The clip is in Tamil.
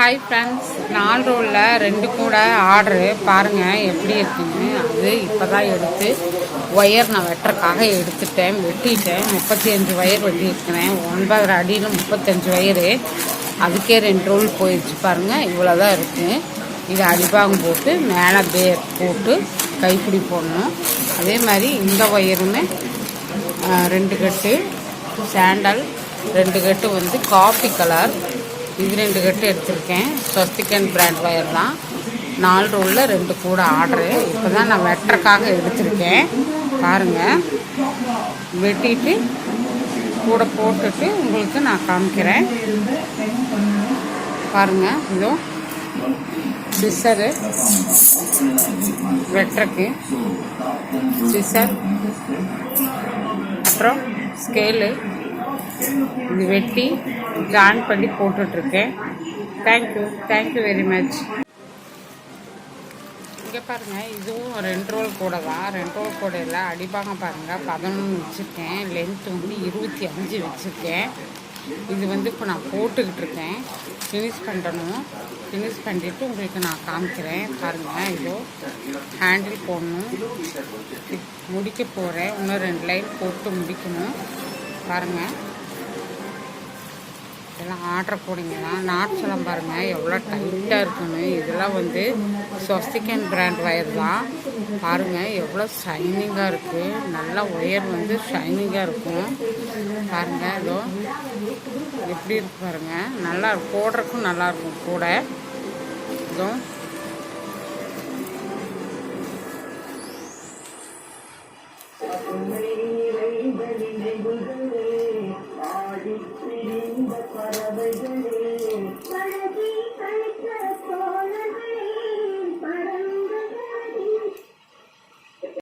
ஹாய் ஃப்ரெண்ட்ஸ், 4 ரோலில் 2 கூட ஆர்டரு பாருங்கள் எப்படி இருக்குன்னு. அது இப்போ தான் எடுத்து ஒயர் நான் வெட்டுறக்காக வெட்டிட்டேன். 35 ஒயர் வெட்டியிருக்கிறேன். 9 அடியில் 35 ஒயரு. அதுக்கே 2 ரோல் போயிடுச்சு பாருங்கள். இவ்வளோ தான் இருக்குது. இது அடிப்பாகம் போட்டு மேலே பேர் போட்டு கைப்பிடி போடணும். அதே மாதிரி இந்த ஒயருமே 2 கட்டு சாண்டல், 2 கட்டு வந்து காஃபி கலர், இது 2 கட்டு எடுத்திருக்கேன். ஸ்வஸ்திகன் பிராண்ட் ஒயர் தான். 4 ரோலில் 2 கூட ஆர்டரு. இப்போ தான் நான் வெட்டுறக்காக எடுத்திருக்கேன். பாருங்கள், வெட்டிட்டு கூட போட்டுட்டு உங்களுக்கு நான் காமிக்கிறேன். பாருங்கள், இதோ சிசரு வெட்டுறக்கு, சிசர், அப்புறம் ஸ்கேலு, இது வெட்டி ஜாயின் பண்ணி போட்டுட்ருக்கேன். Thank you very much. இங்கே பாருங்கள், இதுவும் 2 ரோல் கூட தான். 2 ரோல் கூடையில் அடிப்பாகம் பாருங்கள் 11 வச்சுருக்கேன். லென்த்து வந்து 25 வச்சுருக்கேன். இது வந்து இப்போ நான் போட்டுக்கிட்டு இருக்கேன். ஃபினிஷ் பண்ணணும். ஃபினிஷ் பண்ணிவிட்டு உங்களுக்கு நான் காமிக்கிறேன். பாருங்கள், இதோ ஹேண்டில் போடணும். முடிக்க போகிறேன். இன்னும் 2 லைன் போட்டு முடிக்கணும். பாருங்கள், இதெல்லாம் ஆர்டர் போடுங்க தான். நாட்ஸ் எல்லாம் பாருங்கள் எவ்வளோ டைட்டாக இருக்குன்னு. இதெல்லாம் வந்து ஸ்வஸ்திகன் பிராண்ட் ஒயர் தான். பாருங்கள் எவ்வளோ ஷைனிங்காக இருக்குது. நல்லா ஒயர் வந்து ஷைனிங்காக இருக்கும். பாருங்கள், இதோ எப்படி இருக்கு பாருங்கள். நல்லா போடுறதுக்கும் நல்லாயிருக்கும் கூட. இதோ